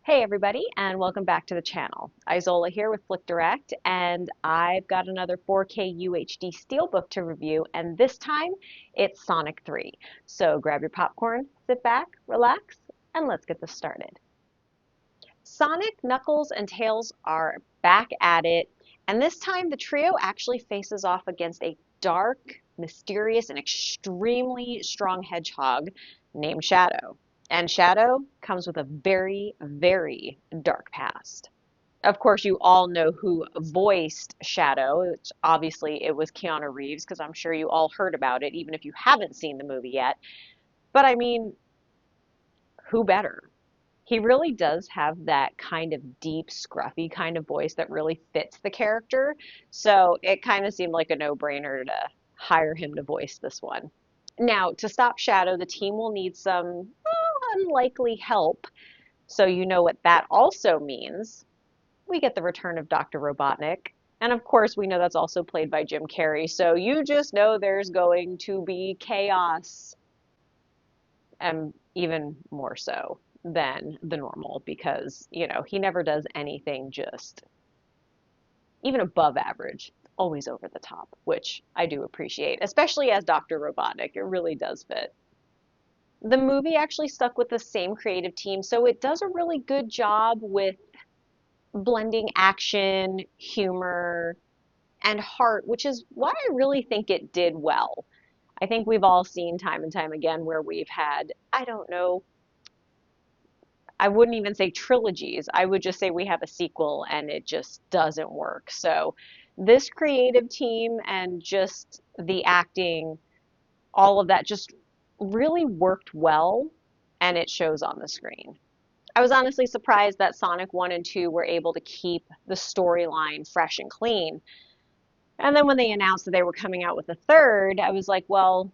Hey everybody, and welcome back to the channel. Izola here with Flick Direct, and I've got another 4K UHD SteelBook to review, and this time it's Sonic 3. So grab your popcorn, sit back, relax, and let's get this started. Sonic, Knuckles, and Tails are back at it, and this time the trio actually faces off against a dark, mysterious, and extremely strong hedgehog named Shadow. And Shadow comes with a very, very dark past. Of course, you all know who voiced Shadow. Obviously, it was Keanu Reeves, because I'm sure you all heard about it, even if you haven't seen the movie yet. But I mean, who better? He really does have that kind of deep, scruffy kind of voice that really fits the character. So it kind of seemed like a no-brainer to hire him to voice this one. Now, to stop Shadow, the team will need some unlikely help. So you know what that also means. We get the return of Dr. Robotnik. And of course, we know that's also played by Jim Carrey. So you just know there's going to be chaos, and even more so than the normal because, he never does anything just even above average, always over the top, which I do appreciate, especially as Dr. Robotnik. It really does fit. The movie actually stuck with the same creative team, so it does a really good job with blending action, humor, and heart, which is why I really think it did well. I think we've all seen time and time again where we've had, I don't know, I wouldn't even say trilogies. I would just say we have a sequel and it just doesn't work. So this creative team and just the acting, all of that just really worked well, and it shows on the screen. I was honestly surprised that Sonic 1 and 2 were able to keep the storyline fresh and clean. And then when they announced that they were coming out with a third, I was like, well,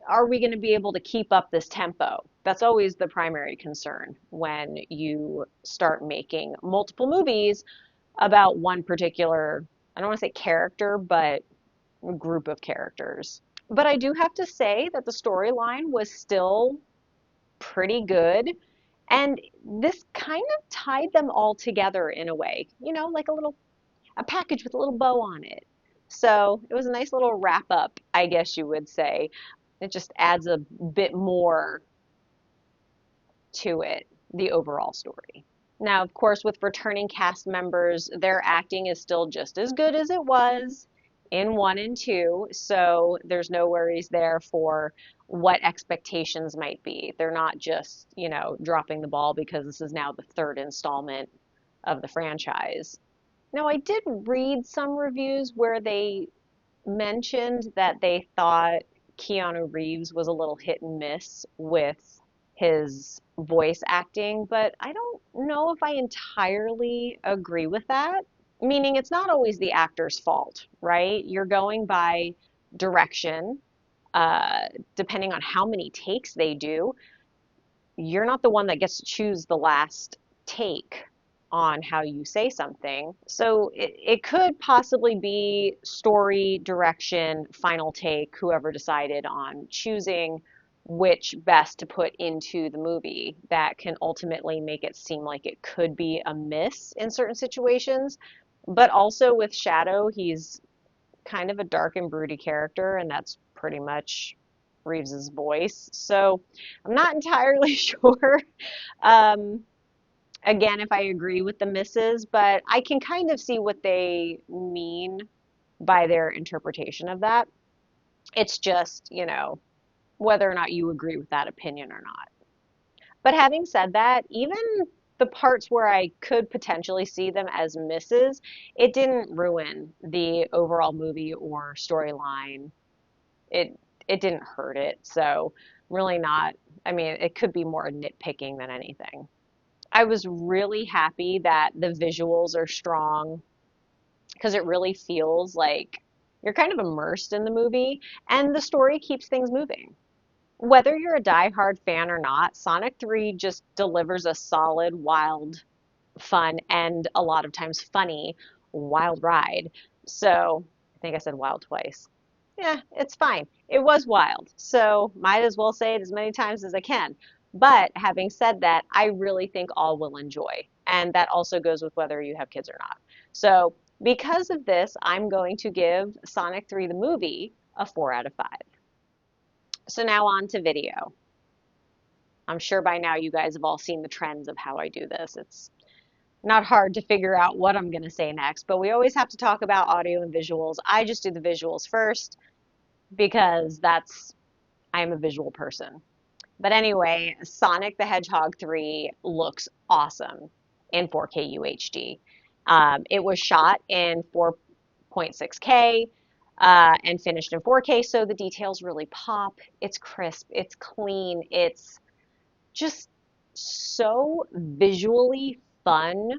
are we going to be able to keep up this tempo? That's always the primary concern when you start making multiple movies about one particular, I don't want to say character, but group of characters. But I do have to say that the storyline was still pretty good. And this kind of tied them all together in a way, like a package with a little bow on it. So it was a nice little wrap up, I guess you would say. It just adds a bit more to it, the overall story. Now, of course, with returning cast members, their acting is still just as good as it was in 1 and 2, so there's no worries there for what expectations might be. They're not just, dropping the ball because this is now the third installment of the franchise. Now, I did read some reviews where they mentioned that they thought Keanu Reeves was a little hit and miss with his voice acting, but I don't know if I entirely agree with that. Meaning, it's not always the actor's fault, right? You're going by direction. Depending on how many takes they do, you're not the one that gets to choose the last take on how you say something. So it could possibly be story, direction, final take, whoever decided on choosing which best to put into the movie that can ultimately make it seem like it could be a miss in certain situations. But also with Shadow, he's kind of a dark and broody character, and that's pretty much Reeves's voice. So I'm not entirely sure. Um, Again, if I agree with the misses, but I can kind of see what they mean by their interpretation of that. It's just, whether or not you agree with that opinion or not. But having said that, even the parts where I could potentially see them as misses, it didn't ruin the overall movie or storyline. It it didn't hurt it. So really not, I mean, it could be more nitpicking than anything. I was really happy that the visuals are strong because it really feels like you're kind of immersed in the movie and the story keeps things moving. Whether you're a die-hard fan or not, Sonic 3 just delivers a solid, wild, fun, and a lot of times funny wild ride. So I think I said wild twice. Yeah, it's fine. It was wild. So might as well say it as many times as I can. But having said that, I really think all will enjoy. And that also goes with whether you have kids or not. So because of this, I'm going to give Sonic 3 the movie a 4 out of 5. So now on to video. I'm sure by now you guys have all seen the trends of how I do this. It's not hard to figure out what I'm going to say next, but we always have to talk about audio and visuals. I just do the visuals first because I'm a visual person. But anyway, Sonic the Hedgehog 3 looks awesome in 4K UHD. It was shot in 4.6K and finished in 4K, so the details really pop. It's crisp, it's clean, it's just so visually fun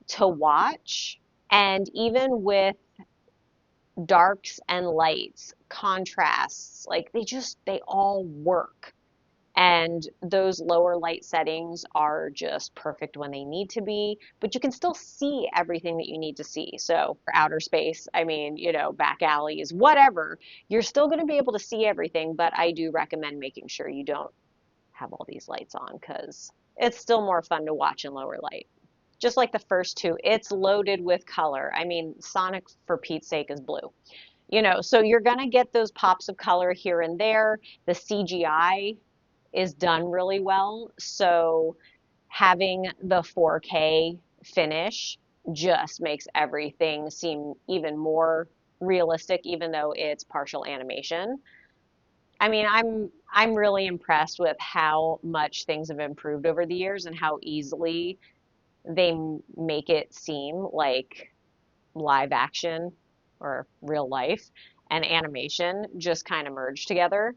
to watch. And even with darks and lights, contrasts, like they all work. And those lower light settings are just perfect when they need to be, but you can still see everything that you need to see. So for outer space, I mean, back alleys, whatever, you're still going to be able to see everything, but I do recommend making sure you don't have all these lights on because it's still more fun to watch in lower light. Just like the first two, it's loaded with color. I mean, Sonic, for Pete's sake, is blue. So you're going to get those pops of color here and there. The CGI is done really well. So having the 4K finish just makes everything seem even more realistic, even though it's partial animation. I mean, I'm really impressed with how much things have improved over the years and how easily they make it seem like live action or real life and animation just kind of merge together.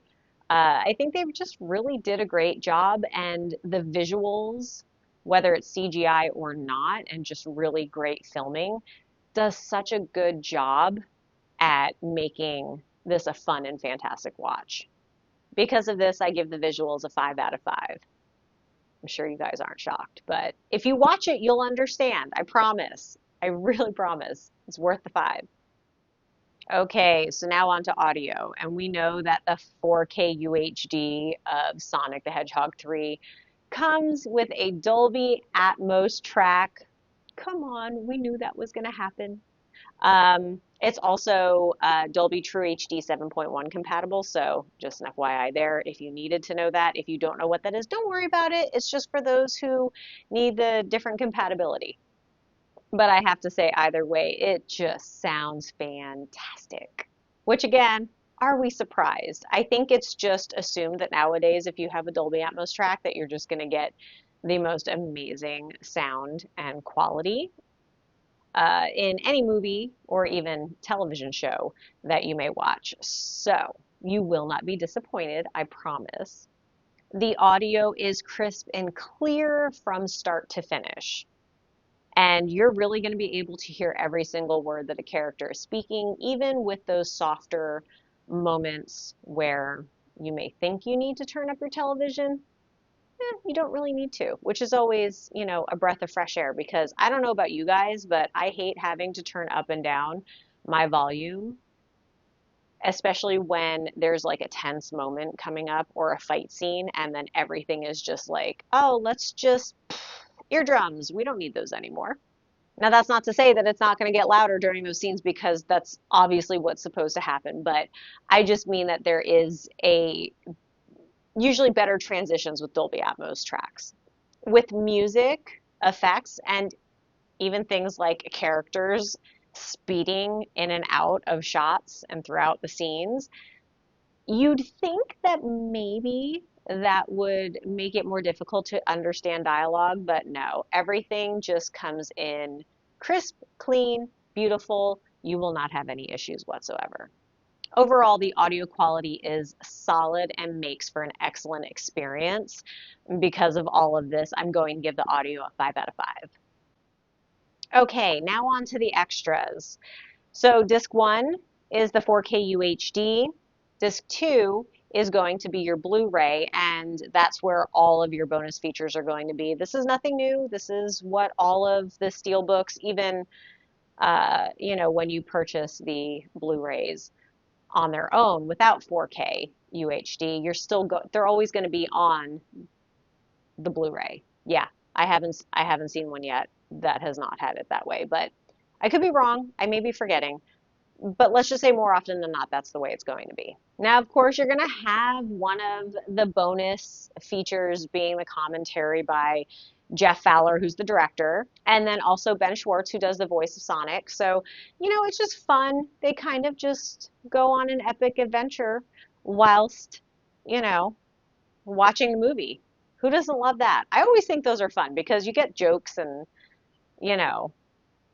I think they just really did a great job, and the visuals, whether it's CGI or not, and just really great filming, does such a good job at making this a fun and fantastic watch. Because of this, I give the visuals a 5 out of 5. I'm sure you guys aren't shocked, but if you watch it, you'll understand. I promise. I really promise. It's worth the 5. Okay, so now on to audio. And we know that the 4K UHD of Sonic the Hedgehog 3 comes with a Dolby Atmos track. Come on, we knew that was going to happen. It's also Dolby True HD 7.1 compatible, so just an FYI there if you needed to know that. If you don't know what that is, don't worry about it. It's just for those who need the different compatibility. But I have to say, either way, it just sounds fantastic. Which again, are we surprised? I think it's just assumed that nowadays, if you have a Dolby Atmos track, that you're just going to get the most amazing sound and quality in any movie or even television show that you may watch. So you will not be disappointed, I promise. The audio is crisp and clear from start to finish. And you're really going to be able to hear every single word that a character is speaking, even with those softer moments where you may think you need to turn up your television. You don't really need to, which is always, a breath of fresh air because I don't know about you guys, but I hate having to turn up and down my volume, especially when there's like a tense moment coming up or a fight scene and then everything is just like, oh, let's just eardrums. We don't need those anymore. Now, that's not to say that it's not going to get louder during those scenes because that's obviously what's supposed to happen, but I just mean that there is usually better transitions with Dolby Atmos tracks. With music, effects, and even things like characters speeding in and out of shots and throughout the scenes, you'd think that maybe that would make it more difficult to understand dialogue, but no, everything just comes in crisp, clean, beautiful. You will not have any issues whatsoever. Overall, the audio quality is solid and makes for an excellent experience. Because of all of this, I'm going to give the audio a 5 out of 5. Okay, now on to the extras. So disc 1 is the 4K UHD. Disc 2 is going to be your Blu-ray, and that's where all of your bonus features are going to be. This is nothing new. This is what all of the SteelBooks, even when you purchase the Blu-rays on their own without 4K UHD, they're always going to be on the Blu-ray. Yeah, I haven't seen one yet that has not had it that way, but I could be wrong. I may be forgetting. But let's just say more often than not, that's the way it's going to be. Now, of course, you're going to have one of the bonus features being the commentary by Jeff Fowler, who's the director, and then also Ben Schwartz, who does the voice of Sonic. So, it's just fun. They kind of just go on an epic adventure whilst, you know, watching the movie. Who doesn't love that? I always think those are fun because you get jokes and, you know,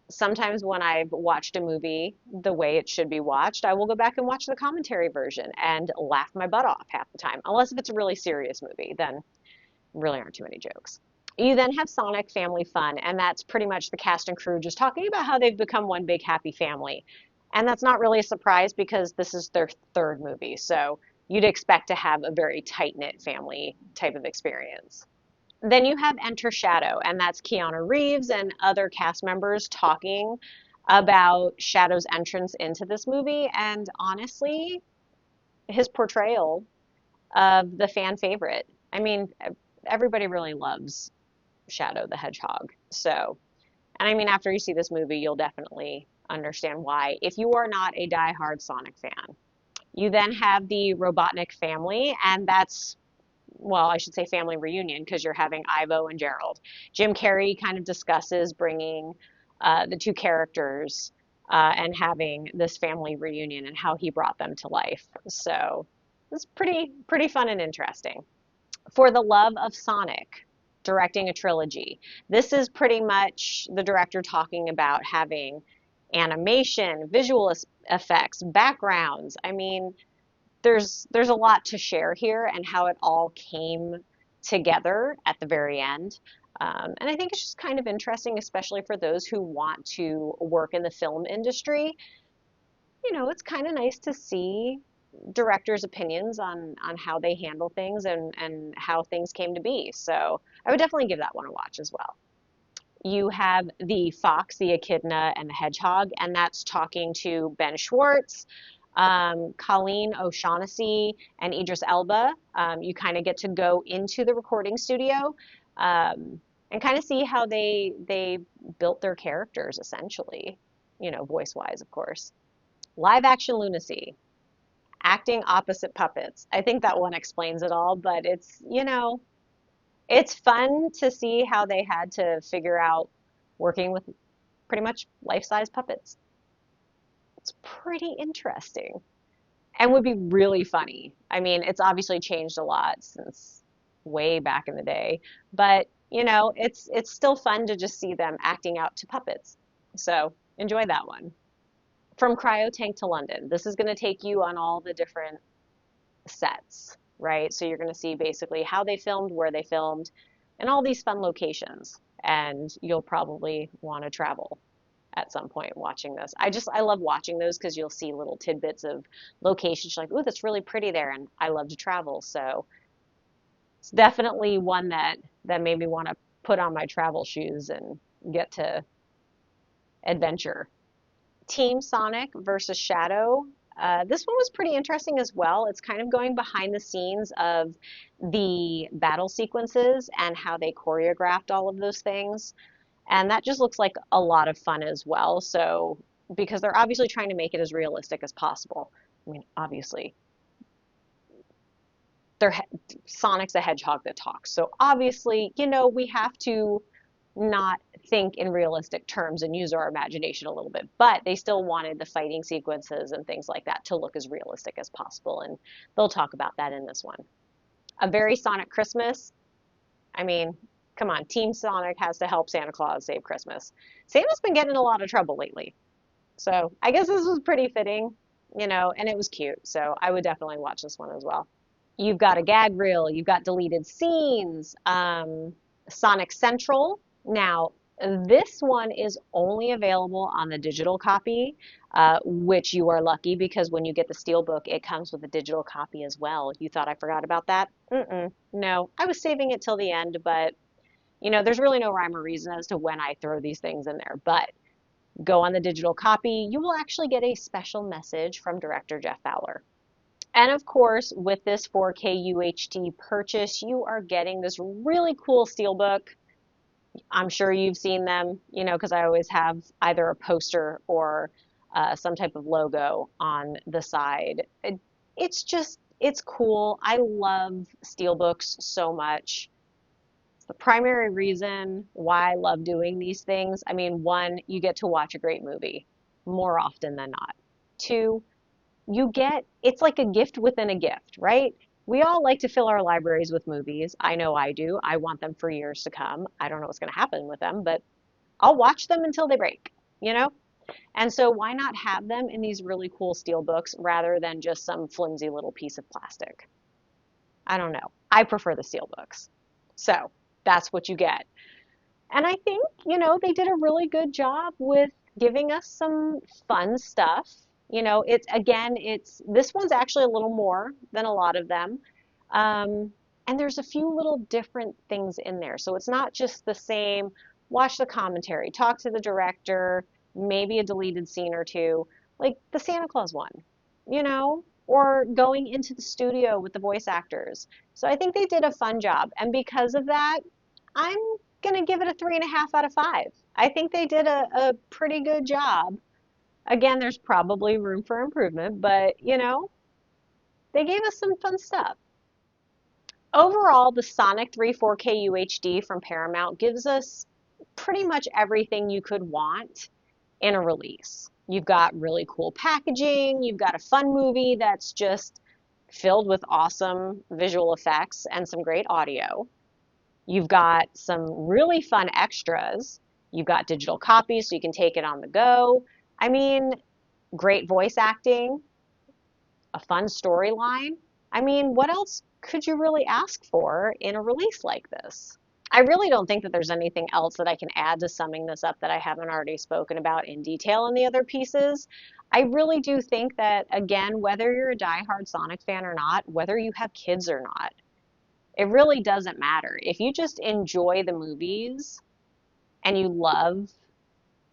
sometimes when I've watched a movie the way it should be watched, I will go back and watch the commentary version and laugh my butt off half the time. Unless if it's a really serious movie, then really aren't too many jokes. You then have Sonic Family Fun, and that's pretty much the cast and crew just talking about how they've become one big happy family. And that's not really a surprise because this is their third movie, so you'd expect to have a very tight-knit family type of experience. Then you have Enter Shadow, and that's Keanu Reeves and other cast members talking about Shadow's entrance into this movie, and honestly, his portrayal of the fan favorite. I mean, everybody really loves Shadow the Hedgehog. So, and I mean, after you see this movie, you'll definitely understand why, if you are not a diehard Sonic fan. You then have the Robotnik family, and that's, well, I should say family reunion because you're having Ivo and Gerald. Jim Carrey kind of discusses bringing the two characters and having this family reunion and how he brought them to life. So it's pretty fun and interesting. For the Love of Sonic, directing a trilogy. This is pretty much the director talking about having animation, visual effects, backgrounds. I mean, there's a lot to share here and how it all came together at the very end. And I think it's just kind of interesting, especially for those who want to work in the film industry. It's kind of nice to see directors' opinions on how they handle things and how things came to be. So I would definitely give that one a watch as well. You have the Fox, the Echidna, and the Hedgehog, and that's talking to Ben Schwartz, Colleen O'Shaughnessy, and Idris Elba. You kind of get to go into the recording studio and kind of see how they built their characters, essentially, voice-wise, of course. Live action lunacy, acting opposite puppets. I think that one explains it all, but it's fun to see how they had to figure out working with pretty much life-size puppets. It's pretty interesting and would be really funny. I mean, it's obviously changed a lot since way back in the day, but it's still fun to just see them acting out to puppets. So enjoy that one. From Cryo Tank to London. This is going to take you on all the different sets, right? So you're going to see basically how they filmed, where they filmed, and all these fun locations. And you'll probably want to travel at some point watching this. I love watching those because you'll see little tidbits of locations. You're like, ooh, that's really pretty there, and I love to travel. So it's definitely one that made me want to put on my travel shoes and get to adventure. Team Sonic versus Shadow. This one was pretty interesting as well. It's kind of going behind the scenes of the battle sequences and how they choreographed all of those things. And that just looks like a lot of fun as well. So, because they're obviously trying to make it as realistic as possible. I mean, obviously, they're Sonic's a hedgehog that talks. So obviously, we have to not think in realistic terms and use our imagination a little bit, but they still wanted the fighting sequences and things like that to look as realistic as possible, and they'll talk about that in this one. A Very Sonic Christmas. I mean, come on, Team Sonic has to help Santa Claus save Christmas. Santa's been getting in a lot of trouble lately, so I guess this was pretty fitting, and it was cute, so I would definitely watch this one as well. You've got a gag reel, you've got deleted scenes, Sonic Central. Now, this one is only available on the digital copy, which you are lucky because when you get the Steelbook, it comes with a digital copy as well. You thought I forgot about that? No, I was saving it till the end, but there's really no rhyme or reason as to when I throw these things in there. But go on the digital copy, you will actually get a special message from director Jeff Fowler. And of course, with this 4K UHD purchase, you are getting this really cool steelbook. I'm sure you've seen them, because I always have either a poster or some type of logo on the side. It's cool. I love steelbooks so much. It's the primary reason why I love doing these things. I mean, one, you get to watch a great movie more often than not. Two, it's like a gift within a gift, right? We all like to fill our libraries with movies. I know I do. I want them for years to come. I don't know what's going to happen with them, but I'll watch them until they break, you know? And so why not have them in these really cool steel books rather than just some flimsy little piece of plastic? I don't know. I prefer the steel books. So that's what you get. And I think, they did a really good job with giving us some fun stuff. This one's actually a little more than a lot of them. And there's a few little different things in there. So it's not just the same, watch the commentary, talk to the director, maybe a deleted scene or two, like the Santa Claus one, or going into the studio with the voice actors. So I think they did a fun job. And because of that, I'm going to give it a 3.5 out of 5. I think they did a pretty good job. Again, there's probably room for improvement, but they gave us some fun stuff. Overall, the Sonic 3 4K UHD from Paramount gives us pretty much everything you could want in a release. You've got really cool packaging, you've got a fun movie that's just filled with awesome visual effects and some great audio. You've got some really fun extras. You've got digital copies so you can take it on the go. I mean, great voice acting, a fun storyline. I mean, what else could you really ask for in a release like this? I really don't think that there's anything else that I can add to summing this up that I haven't already spoken about in detail in the other pieces. I really do think that, again, whether you're a diehard Sonic fan or not, whether you have kids or not, it really doesn't matter. If you just enjoy the movies and you love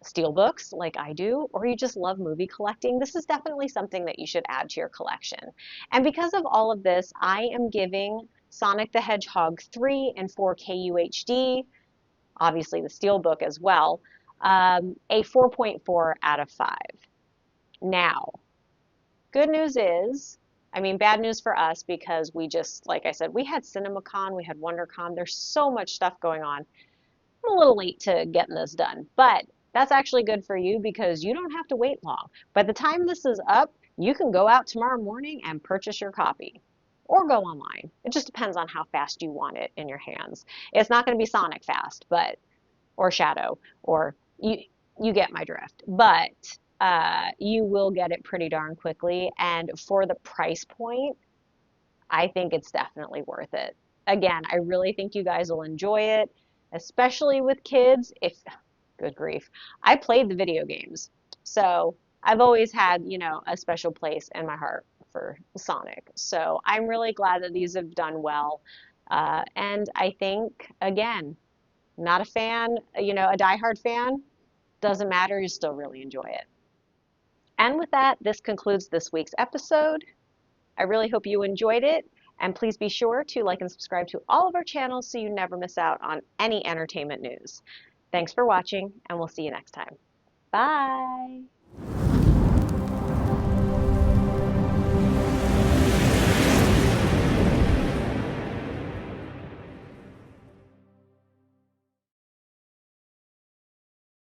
steelbooks like I do, or you just love movie collecting, this is definitely something that you should add to your collection. And because of all of this, I am giving Sonic the Hedgehog 3 in 4K UHD, obviously the steelbook as well, a 4.4 out of 5. Now, good news is, bad news for us because like I said, we had CinemaCon, we had WonderCon, there's so much stuff going on. I'm a little late to getting this done, but that's actually good for you because you don't have to wait long. By the time this is up, you can go out tomorrow morning and purchase your copy or go online. It just depends on how fast you want it in your hands. It's not going to be Sonic fast, or Shadow, or you get my drift. But you will get it pretty darn quickly. And for the price point, I think it's definitely worth it. Again, I really think you guys will enjoy it, especially with kids. Good grief. I played the video games. So I've always had, a special place in my heart for Sonic. So I'm really glad that these have done well. And I think, again, not a fan, a diehard fan, doesn't matter, you still really enjoy it. And with that, this concludes this week's episode. I really hope you enjoyed it. And please be sure to like and subscribe to all of our channels so you never miss out on any entertainment news. Thanks for watching, and we'll see you next time. Bye!